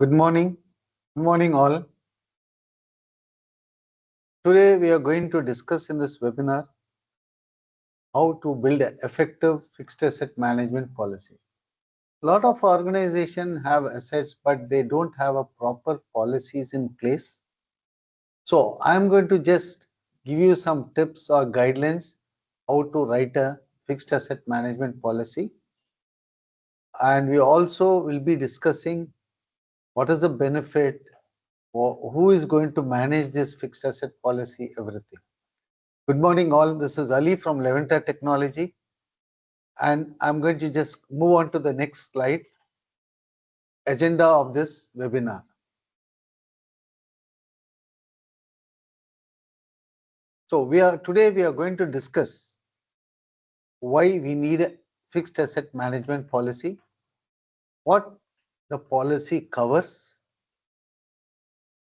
Good morning. Good morning, all. Today, we are going to discuss in this webinar how to build an effective fixed asset management policy. A lot of organizations have assets, but they don't have a proper policies in place. So, I'm going to just give you some tips or guidelines how to write a fixed asset management policy. And we also will be discussing what is the benefit, or who is going to manage this fixed asset policy, everything. Good morning, all. This is Ali from Levantare Technology, and I'm going to just move on to the next slide. Agenda of this webinar. So today we are going to discuss why we need a fixed asset management policy, what the policy covers,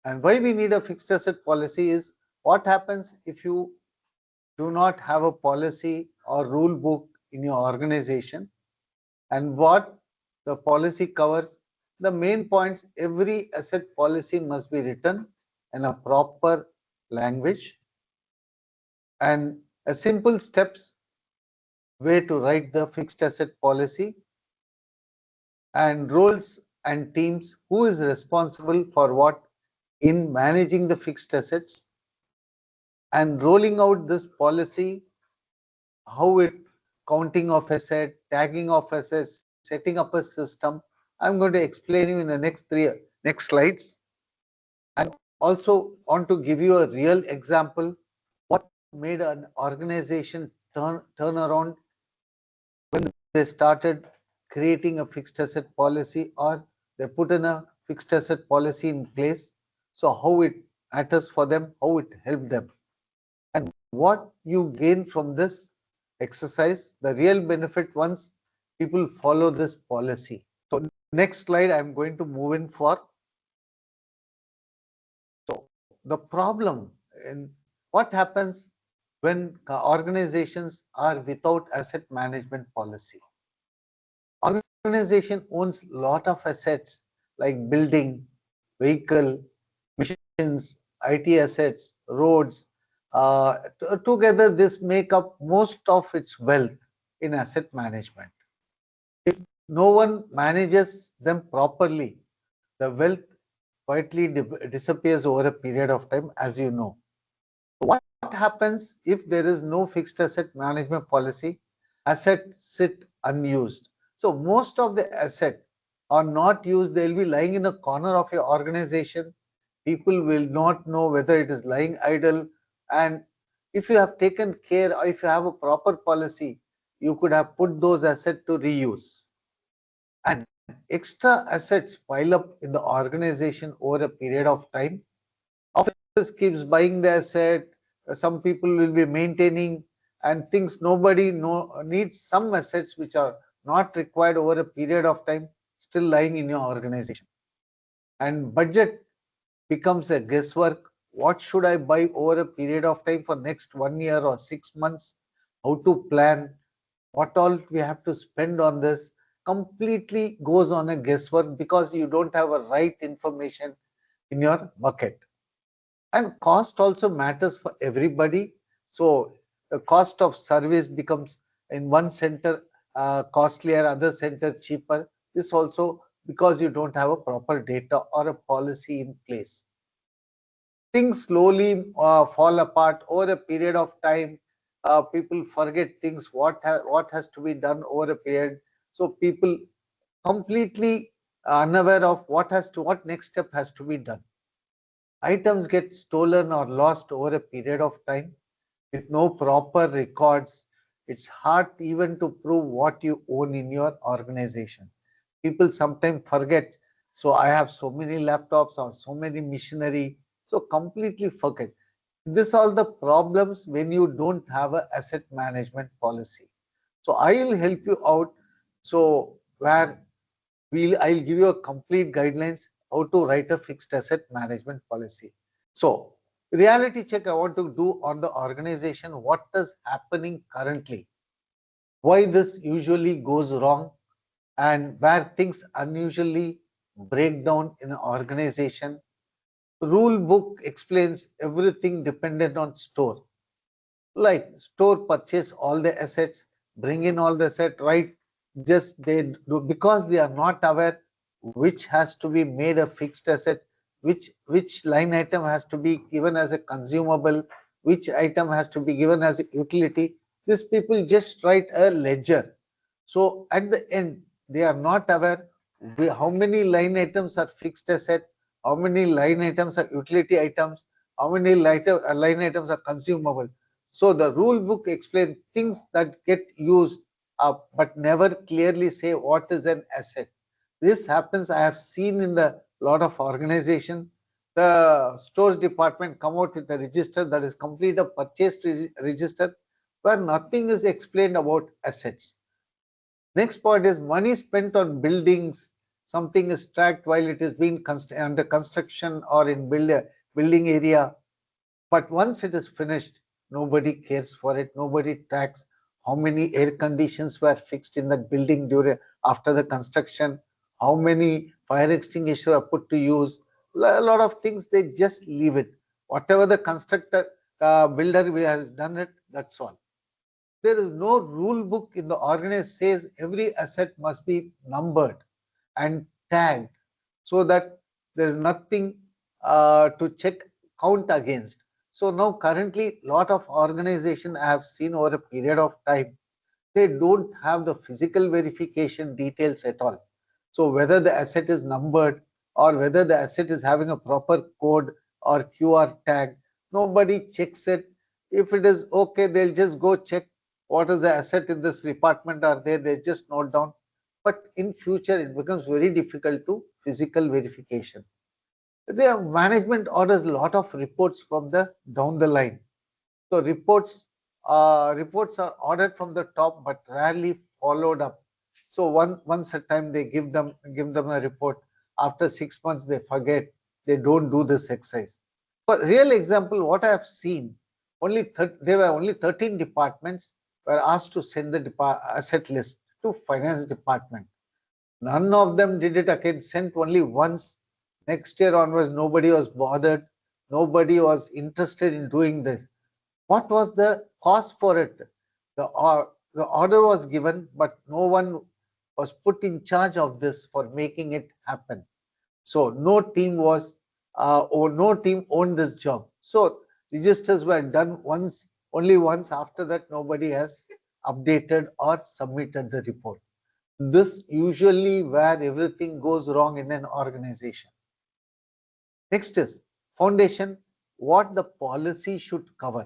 and why we need a fixed asset policy is what happens if you do not have a policy or rule book in your organization, and what the policy covers. The main points: every asset policy must be written in a proper language, and a simple steps way to write the fixed asset policy, and roles and teams, who is responsible for what in managing the fixed assets, and rolling out this policy, how it counting of asset, tagging of assets, setting up a system. I'm going to explain you in the next slides, and also want to give you a real example what made an organization turn around when they started creating a fixed asset policy, or they put in a fixed asset policy in place. So how it matters for them, how it helped them, and what you gain from this exercise, the real benefit once people follow this policy. So next slide I'm going to move in for. So the problem in what happens when organizations are without asset management policy. Organization owns lot of assets like building, vehicle, machines, IT assets, roads. Together, this make up most of its wealth in asset management. If no one manages them properly, the wealth quietly disappears over a period of time, as you know. What happens if there is no fixed asset management policy? Assets sit unused. So most of the asset are not used. They'll be lying in a corner of your organization. People will not know whether it is lying idle. And if you have taken care, or if you have a proper policy, you could have put those assets to reuse. And extra assets pile up in the organization over a period of time. Office keeps buying the asset. Some people will be maintaining and things. Nobody needs some assets which are not required over a period of time, still lying in your organization. And budget becomes a guesswork. What should I buy over a period of time for next 1 year or 6 months? How to plan? What all we have to spend on this? Completely goes on a guesswork because you don't have a right information in your bucket. And cost also matters for everybody. So the cost of service becomes in one center costlier, other center cheaper. This also because you don't have a proper data or a policy in place. Things slowly fall apart over a period of time. People forget things, what has to be done over a period. So people completely unaware of what next step has to be done. Items get stolen or lost over a period of time with no proper records. It's hard even to prove what you own in your organization. People sometimes forget. So I have so many laptops or so many machinery. So completely forget. This all the problems when you don't have an asset management policy. So I will help you out. So where I'll give you a complete guidelines how to write a fixed asset management policy. So reality check I want to do on the organization, what is happening currently, why this usually goes wrong, and where things unusually breakdown in an organization. Rule book explains everything dependent on store. Like store purchase all the assets, bring in all the asset, right? Just they do because they are not aware which has to be made a fixed asset, which line item has to be given as a consumable, which item has to be given as a utility. These people just write a ledger. So at the end, they are not aware how many line items are fixed asset, how many line items are utility items, how many line items are consumable. So the rule book explains things that get used up but never clearly say what is an asset. This happens, I have seen in the lot of organization. The stores department come out with a register that is complete a purchase register where nothing is explained about assets. Next point is money spent on buildings. Something is tracked while it is being under construction or in building area. But once it is finished, nobody cares for it. Nobody tracks how many air conditions were fixed in that building during after the construction, how many fire extinguishers are put to use. A lot of things they just leave it. Whatever the constructor builder has done it, that's all. There is no rule book in the organization says every asset must be numbered and tagged so that there is nothing to check count against. So now currently lot of organization I have seen over a period of time, they don't have the physical verification details at all. So whether the asset is numbered or whether the asset is having a proper code or QR tag, nobody checks it. If it is okay, they'll just go check what is the asset in this department are there, they just note down. But in future, it becomes very difficult to physical verification. The management orders a lot of reports from the down the line. So reports are ordered from the top, but rarely followed up. So once a time they give them a report. After 6 months they forget. They don't do this exercise. For real example, what I have seen, there were only 13 departments were asked to send the asset list to finance department. None of them did it again. Sent only once. Next year onwards, nobody was bothered. Nobody was interested in doing this. What was the cost for it? The order was given, but no one was put in charge of this for making it happen. So no team owned this job. So registers were done only once. After that, nobody has updated or submitted the report. This usually where everything goes wrong in an organization. Next is foundation, what the policy should cover.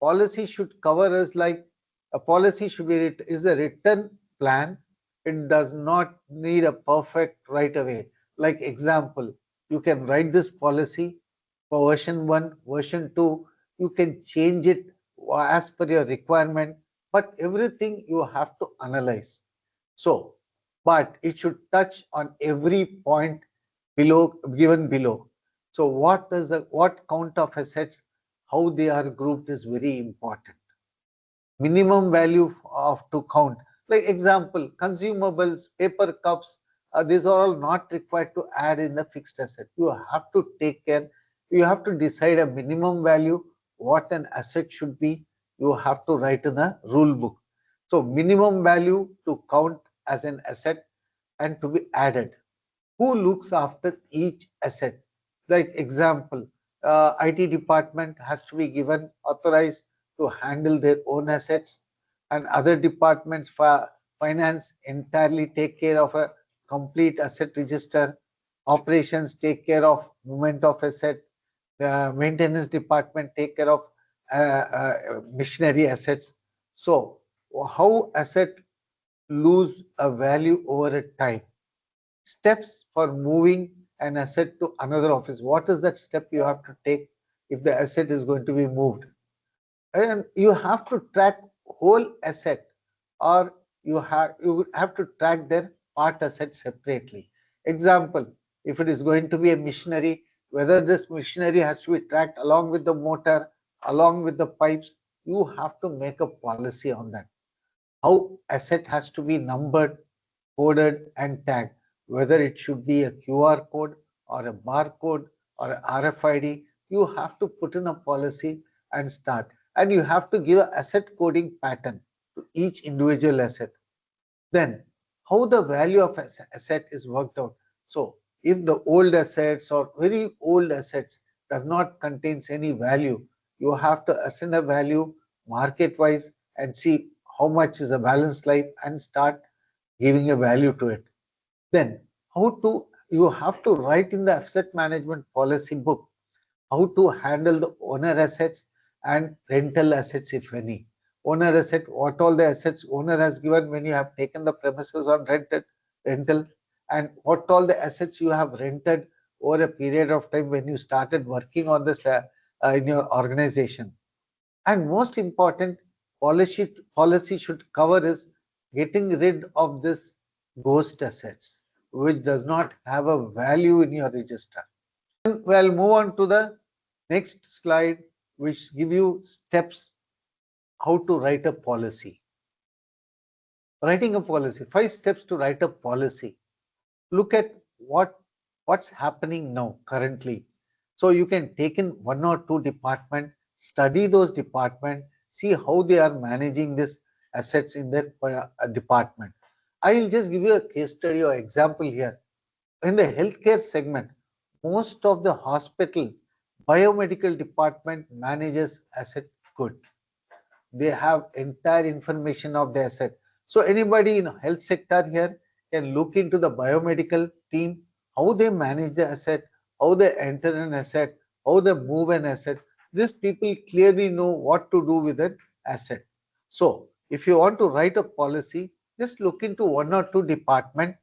Policy should cover is like a policy should be is a written plan. It does not need a perfect right away. Like example, you can write this policy for version 1, version 2, you can change it as per your requirement, but everything you have to analyze. So, but it should touch on every point given below. So what count of assets, how they are grouped is very important. Minimum value of to count. Like example, consumables, paper cups, these are all not required to add in the fixed asset. You have to take care. You have to decide a minimum value, what an asset should be. You have to write in a rule book. So minimum value to count as an asset and to be added. Who looks after each asset? Like example, IT department has to be given authorized to handle their own assets, and other departments for finance entirely take care of a complete asset register. Operations take care of movement of asset. The maintenance department take care of machinery assets. So how asset lose a value over a time? Steps for moving an asset to another office. What is that step you have to take if the asset is going to be moved? And you have to track whole asset, or you have to track their part asset separately. Example, if it is going to be a machinery, whether this machinery has to be tracked along with the motor, along with the pipes, you have to make a policy on that. How asset has to be numbered, coded and tagged. whether it should be a QR code or a barcode or a RFID. You have to put in a policy and start. And you have to give an asset coding pattern to each individual asset. Then how the value of asset is worked out. So if the old assets or very old assets does not contains any value, you have to assign a value market wise and see how much is a balance life and start giving a value to it. Then how to you have to write in the asset management policy book how to handle the owner assets and rental assets, if any. Owner asset, what all the assets owner has given when you have taken the premises on rental, and what all the assets you have rented over a period of time when you started working on this in your organization. And most important, policy should cover is getting rid of this ghost assets, which does not have a value in your register. We'll move on to the next slide, which give you steps how to write a policy. Writing a policy, 5 steps to write a policy. Look at what's happening now currently. So you can take in 1 or 2 department, study those department, see how they are managing this assets in their department. I will just give you a case study or example here. In the healthcare segment, most of the hospital biomedical department manages asset good. They have entire information of the asset. So anybody in health sector here can look into the biomedical team, how they manage the asset, how they enter an asset, how they move an asset. These people clearly know what to do with an asset. So if you want to write a policy, just look into 1 or 2 department,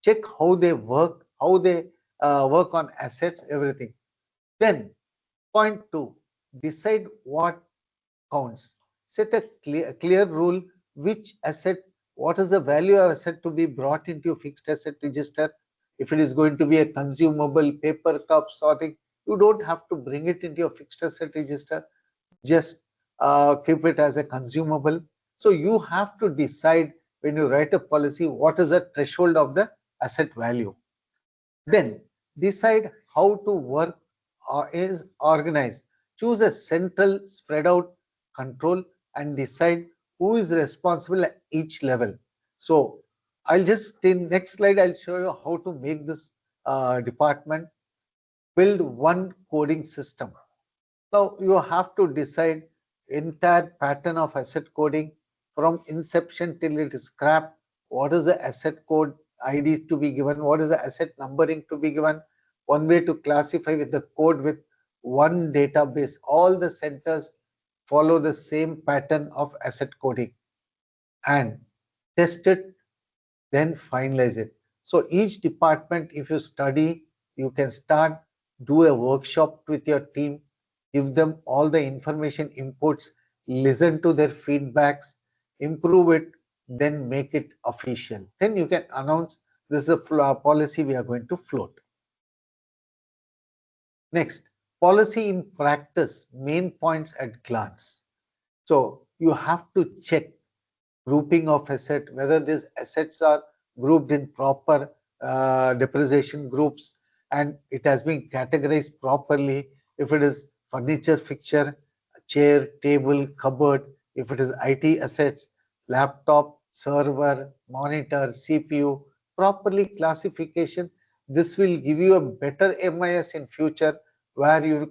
check how they work, how they work on assets, everything. Then point 2, decide what counts. Set a clear rule which asset, what is the value of asset to be brought into fixed asset register. If it is going to be a consumable, paper cups or thing, you don't have to bring it into your fixed asset register. Just keep it as a consumable. So you have to decide when you write a policy what is the threshold of the asset value. Then decide how to work or is organized. Choose a central spread out control and decide who is responsible at each level. So I'll just in next slide I'll show you how to make this department. Build one coding system. Now you have to decide entire pattern of asset coding from inception till it is scrapped. What is the asset code ID to be given? What is the asset numbering to be given? One way to classify with the code with one database. All the centers follow the same pattern of asset coding and test it, then finalize it. So each department, if you study, you can start, do a workshop with your team, give them all the information inputs, listen to their feedbacks, improve it, then make it official. Then you can announce this is a policy we are going to float. Next, policy in practice, main points at glance. So you have to check grouping of asset, whether these assets are grouped in proper depreciation groups and it has been categorized properly. If it is furniture, fixture, chair, table, cupboard, if it is IT assets, laptop, server, monitor, CPU, properly classification, this will give you a better MIS in future where you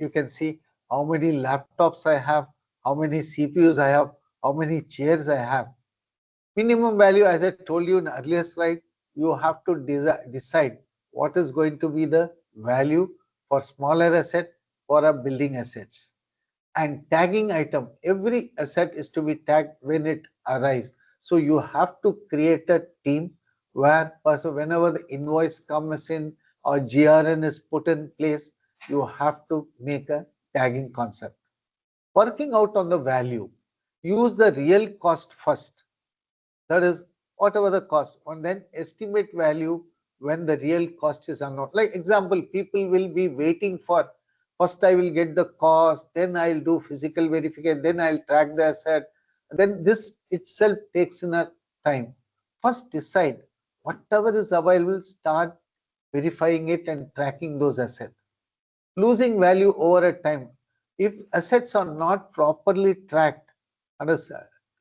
can see how many laptops I have, how many CPUs I have, how many chairs I have. Minimum value, as I told you in earlier slide, you have to decide what is going to be the value for smaller asset for a building assets. And tagging item, every asset is to be tagged when it arrives. So you have to create a team where whenever the invoice comes in or GRN is put in place, you have to make a tagging concept. Working out on the value, use the real cost first. That is whatever the cost, and then estimate value when the real cost is unknown. Like example, people will be waiting for first I will get the cost, then I'll do physical verification, then I'll track the asset. Then this itself takes in a time. First decide whatever is available, start verifying it and tracking those assets. Losing value over a time. If assets are not properly tracked,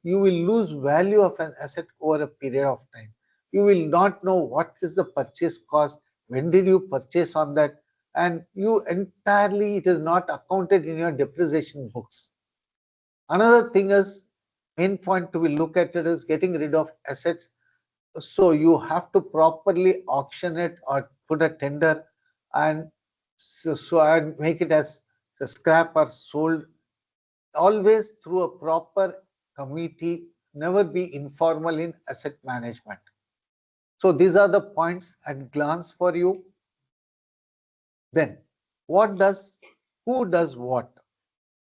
you will lose value of an asset over a period of time. You will not know what is the purchase cost, when did you purchase on that, and you entirely, it is not accounted in your depreciation books. Another thing is, main point to be look at it is getting rid of assets. So you have to properly auction it or put a tender, and so and make it as a scrap or sold, always through a proper committee, never be informal in asset management. So these are the points at glance for you. Then what does, who does what,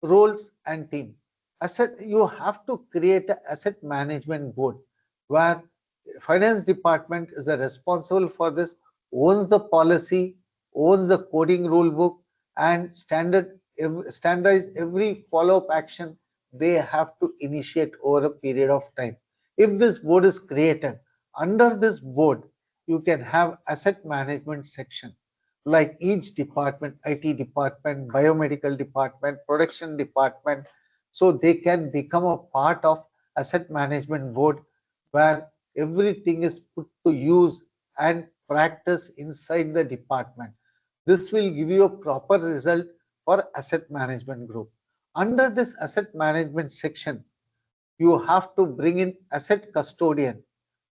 roles and team. Asset, you have to create an asset management board where finance department is responsible for this, owns the policy, owns the coding rule book, and standardize every follow-up action they have to initiate over a period of time. If this board is created, under this board you can have asset management section, like each department, IT department, biomedical department, production department, so they can become a part of asset management board where everything is put to use and practice inside the department. This will give you a proper result for asset management group. Under this asset management section, you have to bring in asset custodian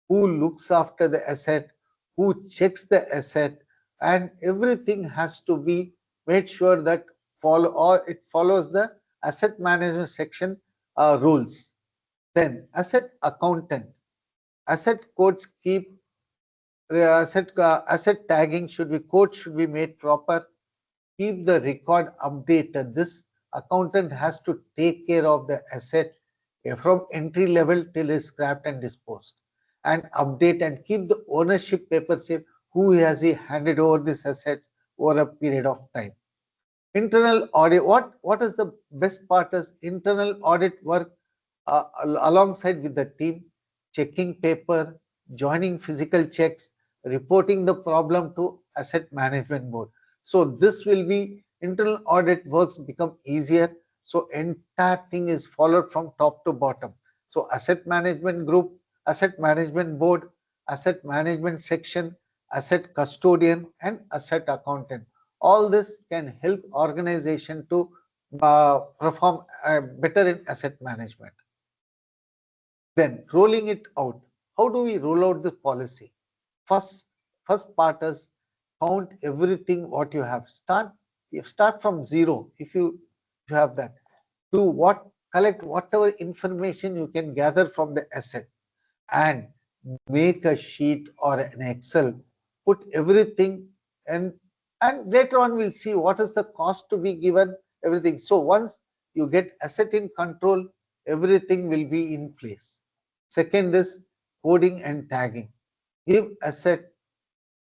who looks after the asset, who checks the asset, and everything has to be made sure that follow or it follows the asset management section rules. Then asset accountant, asset codes keep asset tagging should be, codes should be made proper, keep the record updated. This accountant has to take care of the asset from entry level till is scrapped and disposed, and update and keep the ownership paper safe. Who has he handed over these assets over a period of time? Internal audit. What is the best part is internal audit work alongside with the team, checking paper, joining physical checks, reporting the problem to asset management board. So this will be, internal audit works become easier. So entire thing is followed from top to bottom. So asset management group, asset management board, asset management section, asset custodian, and asset accountant. All this can help organization to perform better in asset management. Then rolling it out. How do we roll out the policy? First, first part is count everything what you have. Start from zero. If you have that, do what, collect whatever information you can gather from the asset, and make a sheet or an Excel, put everything, and later on we'll see what is the cost to be given, everything. So once you get asset in control, everything will be in place. Second is coding and tagging. Give asset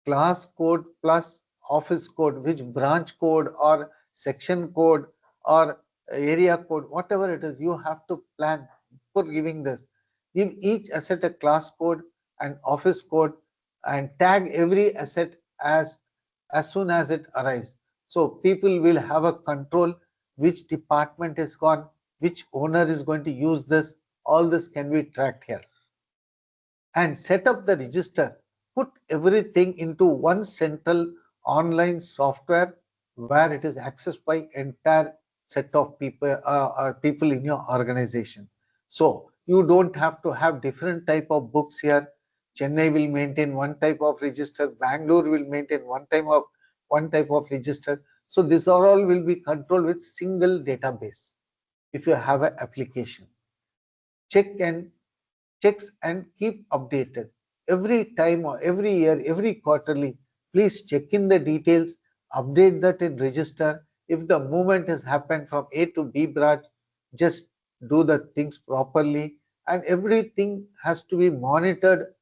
class code plus office code, which branch code or section code or area code, whatever it is, you have to plan for giving this. Give each asset a class code and office code, and tag every asset as soon as it arrives. So people will have a control which department is gone, which owner is going to use this. All this can be tracked here. And set up the register. Put everything into one central online software where it is accessed by entire set of people in your organization. So you don't have to have different type of books here. Chennai will maintain one type of register, Bangalore will maintain one type of register. So this all will be controlled with single database. If you have an application, check and checks and keep updated every time or every year, every quarterly. Please check in the details, update that in register. If the movement has happened from A to B branch, just do the things properly, and everything has to be monitored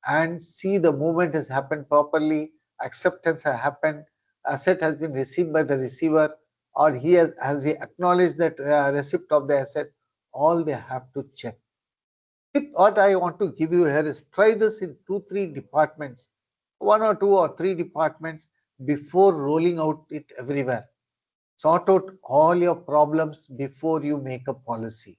and see the movement has happened properly, acceptance has happened, asset has been received by the receiver, or has he acknowledged that receipt of the asset. All they have to check. What I want to give you here is try this in 2, 3 departments, 1 or 2 or 3 departments before rolling out it everywhere. Sort out all your problems before you make a policy.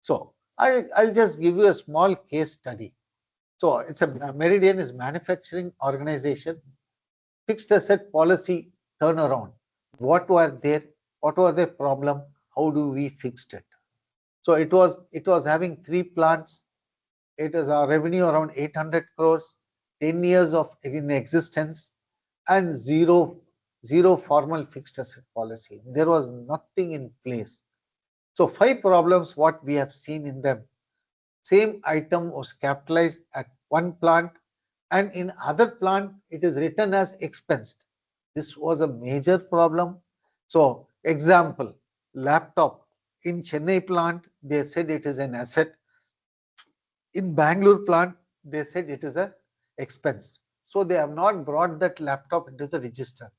So I'll just give you a small case study. So it's a Meridian is manufacturing organization, fixed asset policy turnaround. What were there? What was the problem? How do we fixed it? So it was having 3 plants. It is our revenue around 800 crores, 10 years of in existence, and zero formal fixed asset policy. There was nothing in place. So 5 problems what we have seen in them. Same item was capitalized at one plant, and in other plant it is written as expensed. This was a major problem. So example, laptop in Chennai plant they said it is an asset. In Bangalore plant they said it is a expense. So they have not brought that laptop into the register.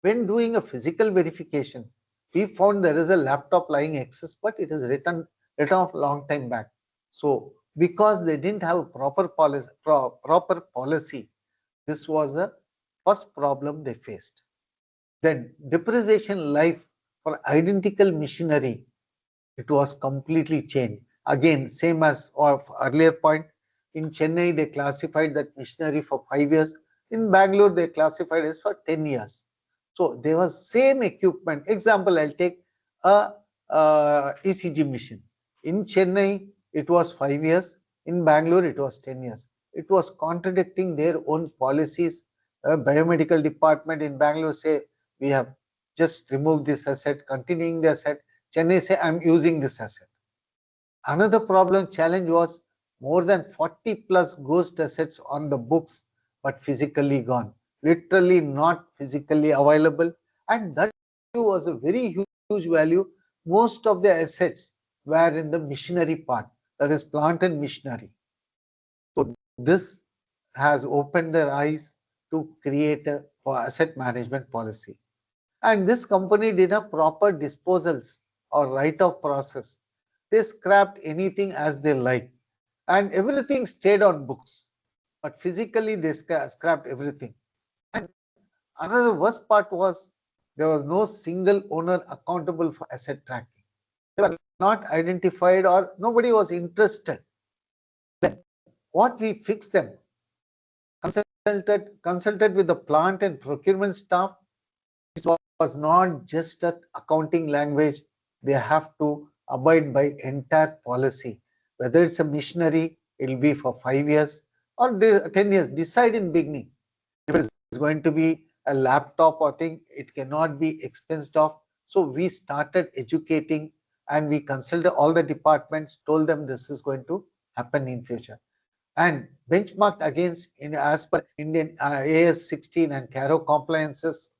When doing a physical verification, we found there is a laptop lying excess, but it is written off long time back. So because they didn't have a proper policy, this was the first problem they faced. Then depreciation life for identical machinery, it was completely changed. Again, same as our earlier point, in Chennai they classified that machinery for 5 years. In Bangalore they classified as for 10 years. So there was same equipment. Example, I'll take a ECG machine. In Chennai it was 5 years. In Bangalore it was 10 years. It was contradicting their own policies. Biomedical department in Bangalore say we have just removed this asset, continuing the asset. Chennai say I'm using this asset. Another problem challenge was more than 40 plus ghost assets on the books but physically gone, literally not physically available, and that was a very huge value. Most of the assets were in the machinery part, that is plant and machinery. So this has opened their eyes to create a asset management policy. And this company did a proper disposals or write-off process. They scrapped anything as they like, and everything stayed on books. But physically, they scrapped everything. And another worst part was there was no single owner accountable for asset tracking. They were not identified or nobody was interested. Then what we fixed them, consulted with the plant and procurement staff. It was not just an accounting language. They have to abide by entire policy. Whether it's a missionary, it will be for 5 years or 10 years. Decide in beginning. If it is going to be a laptop or thing, it cannot be expensed off. So we started educating and we consulted all the departments, told them this is going to happen in future. And benchmarked against in as per Indian AS 16 and CARO compliances,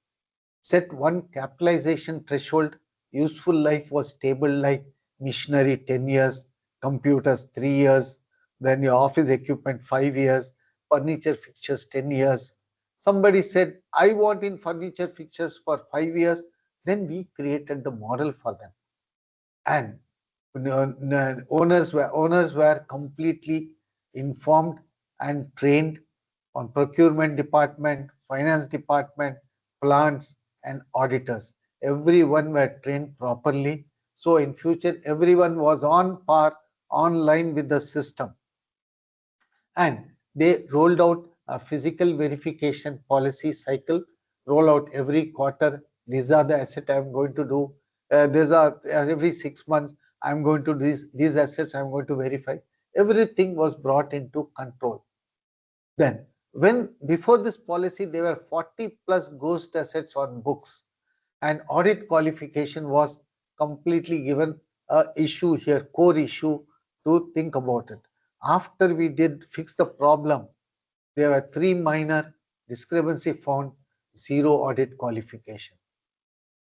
set one capitalization threshold. Useful life was stable like machinery 10 years, computers 3 years, then your office equipment 5 years, furniture fixtures 10 years. Somebody said, I want in furniture fixtures for 5 years. Then we created the model for them. And owners were completely informed and trained on procurement department, finance department, plants, and auditors. Everyone were trained properly. So in future, everyone was on par, online with the system. And they rolled out a physical verification policy cycle, roll out every quarter. These are the assets I'm going to do. These are every 6 months. I'm going to do these assets. I'm going to verify. Everything was brought into control. Then, when before this policy, there were 40 plus ghost assets on books, and audit qualification was completely given a issue here, core issue to think about it. After we did fix the problem, there were 3 minor discrepancy found, zero audit qualification.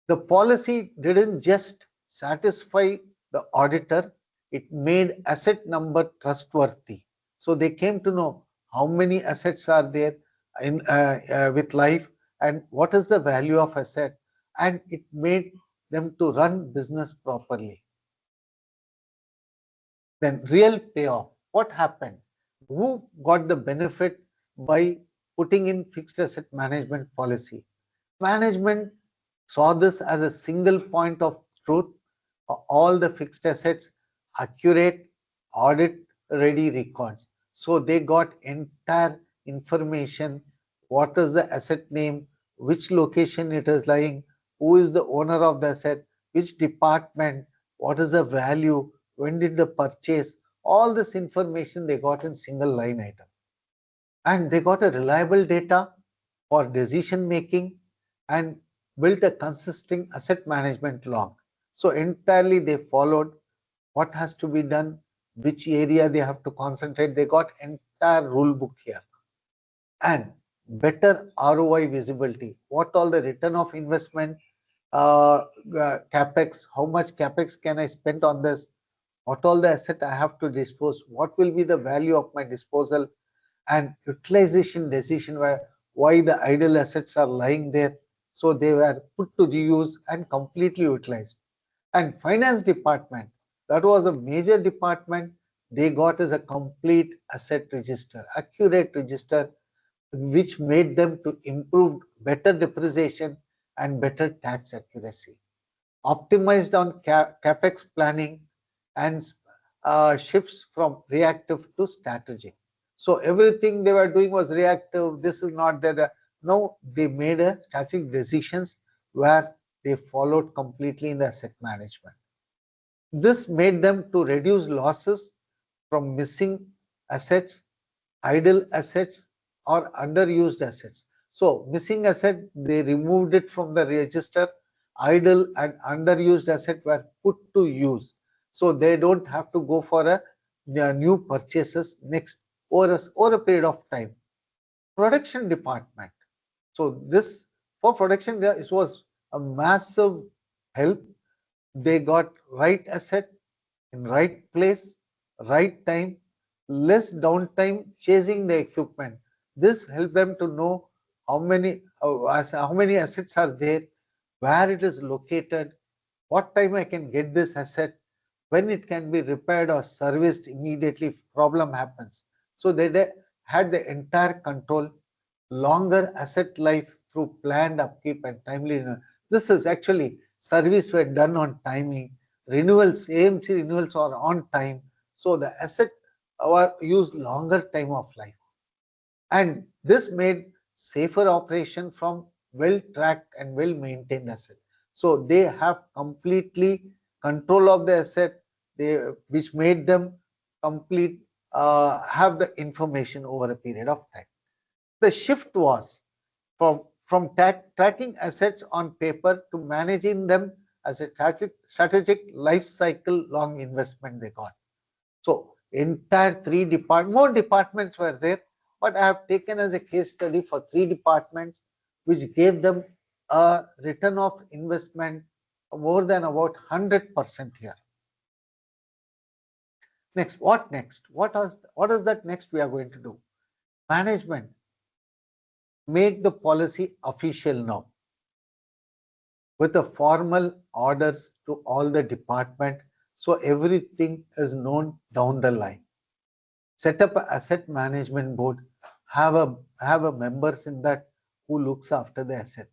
The policy didn't just satisfy the auditor, it made asset number trustworthy. So they came to know how many assets are there in with life and what is the value of asset, and it made them to run business properly. Then real payoff. What happened? Who got the benefit by putting in fixed asset management policy? Management saw this as a single point of truth for all the fixed assets, accurate, audit ready records. So they got entire information. What is the asset name, which location it is lying, who is the owner of the asset, which department, what is the value, when did the purchase, all this information they got in single line item. And they got a reliable data for decision making and built a consistent asset management log. So entirely they followed what has to be done, which area they have to concentrate. They got entire rule book here. And better ROI visibility. What all the return of investment, capex, how much capex can I spend on this? What all the asset I have to dispose? What will be the value of my disposal? And utilization decision where why the idle assets are lying there. So they were put to use and completely utilized. And finance department, that was a major department. They got as a complete asset register, accurate register, which made them to improve better depreciation and better tax accuracy. Optimized on capex planning and shifts from reactive to strategic. So everything they were doing was reactive. This is not that. No, they made a strategic decisions where they followed completely in the asset management. This made them to reduce losses from missing assets, idle assets, or underused assets. So missing asset, they removed it from the register. Idle and underused asset were put to use. So they don't have to go for a new purchases next over a period of time. Production department. So this for production, it was a massive help. They got right asset in right place, right time, less downtime chasing the equipment. This helped them to know how many assets are there, where it is located, what time I can get this asset, when it can be repaired or serviced immediately if problem happens. So they had the entire control, longer asset life through planned upkeep and timely renewal. This is actually service were done on timing, renewals, AMC renewals are on time. So the asset used longer time of life. And this made safer operation from well-tracked and well-maintained asset. So they have completely control of the asset, which made them complete have the information over a period of time. The shift was from tracking assets on paper to managing them as a strategic life cycle long investment they got. So entire more departments were there, but I have taken as a case study for 3 departments, which gave them a return of investment more than about 100% here. Next, what next? What is that next we are going to do? Management, make the policy official now with the formal orders to all the department, so everything is known down the line. Set up an asset management board, have a members in that who looks after the asset.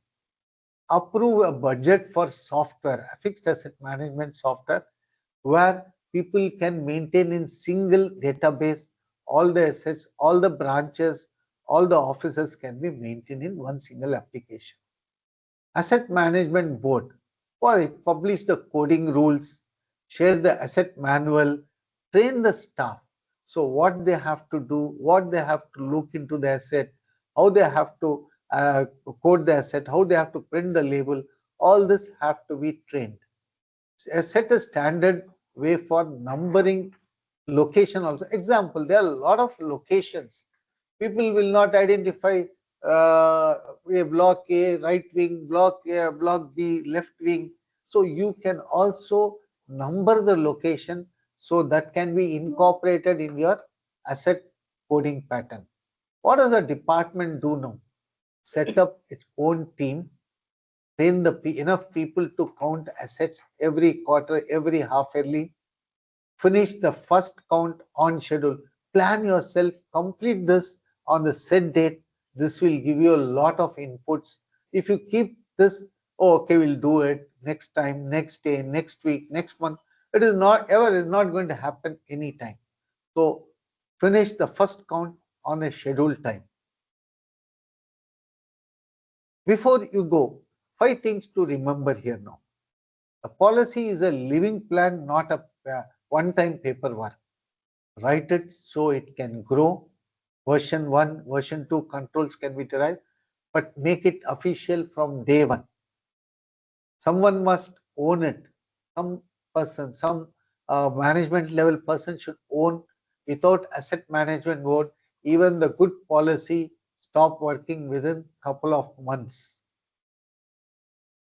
Approve a budget for software, a fixed asset management software, where people can maintain in single database all the assets, all the branches, all the offices can be maintained in one single application. Asset management board, for it publish the coding rules, share the asset manual, train the staff. So what they have to do, what they have to look into the asset, how they have to code the asset, how they have to print the label, all this have to be trained. Set a standard way for numbering location also. Example, there are a lot of locations. People will not identify a block A, right wing, block A, block B, left wing. So you can also number the location, so that can be incorporated in your asset coding pattern. What does the department do now? Set up its own team, train enough people to count assets every quarter, every half yearly, Finish the first count on schedule. Plan yourself, complete this on the set date. This will give you a lot of inputs. If you keep this, oh, okay, we'll do it next time, next day, next week, next month, it is not going to happen anytime. So finish the first count on a scheduled time. Before you go, 5 things to remember here now. A policy is a living plan, not a one-time paperwork. Write it so it can grow. Version 1, version 2 controls can be derived, but make it official from day one. Someone must own it. Some person, some management level person should own. Without asset management board, even the good policy stop working within couple of months.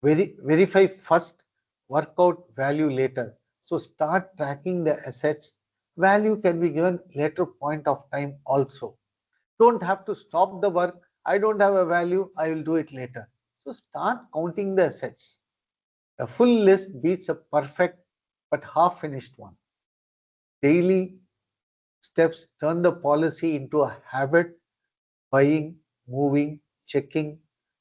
Verify first, work out value later. So start tracking the assets. Value can be given later point of time also. Don't have to stop the work. I don't have a value, I will do it later. So start counting the assets. A full list beats a perfect but half finished one. Daily steps turn the policy into a habit. Buying, moving, checking,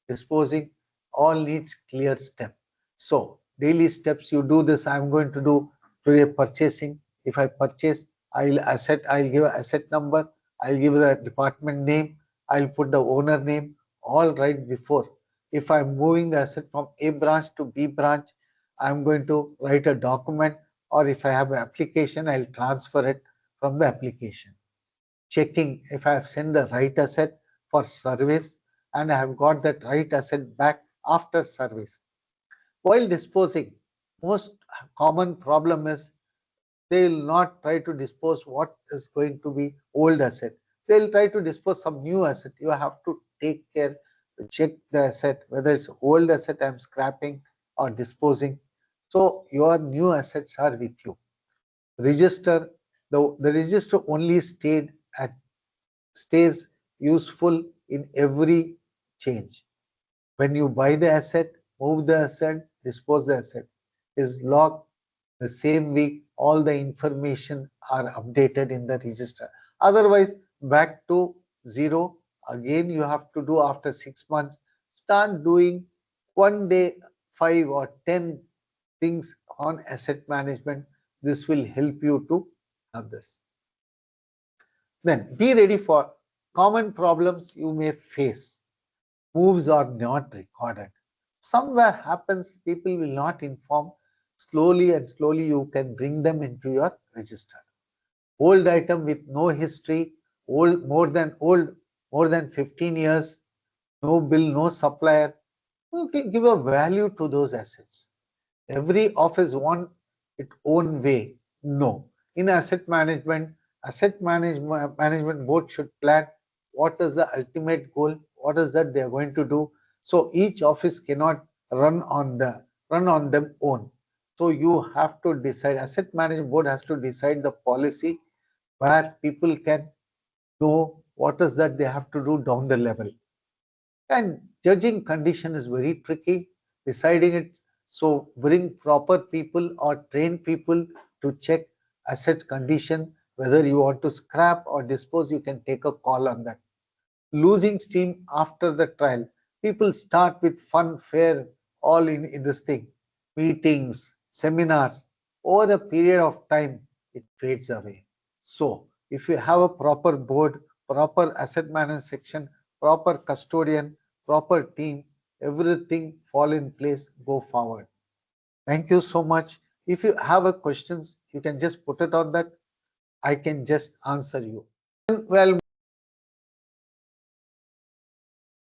disposing, all needs clear step. So daily steps, you do this. I'm going to do today purchasing. If I purchase, I'll give an asset number, I'll give the department name, I'll put the owner name, all right before. If I'm moving the asset from A branch to B branch, I'm going to write a document, or if I have an application, I'll transfer it from the application. Checking if I have sent the right asset for service and I have got that right asset back after service. While disposing, most common problem is they will not try to dispose what is going to be old asset. They will try to dispose some new asset. You have to take care to check the asset, whether it's old asset I'm scrapping or disposing. So your new assets are with you. Register, the register only stays useful in every change. When you buy the asset, move the asset, dispose the asset, is logged the same week. All the information are updated in the register. Otherwise, back to zero. Again, you have to do after 6 months. Start doing one day 5 or 10 things on asset management. This will help you to have this. Then be ready for common problems you may face. Moves are not recorded. Somewhere happens, people will not inform. Slowly and slowly you can bring them into your register. Old item with no history, more than 15 years, no bill, no supplier. You can give a value to those assets. Every office wants its own way. No. In asset management board should plan what is the ultimate goal, what is that they are going to do. So each office cannot run on them own. So you have to decide. Asset management board has to decide the policy where people can know what is that they have to do down the level. And judging condition is very tricky, deciding it. So bring proper people or train people to check asset condition, whether you want to scrap or dispose, you can take a call on that. Losing steam after the trial. People start with fun, fair, all in this thing. Meetings, seminars. Over a period of time, it fades away. So if you have a proper board, proper asset management section, proper custodian, proper team, everything fall in place, go forward. Thank you so much. If you have a questions, you can just put it on that. I can just answer you. Well,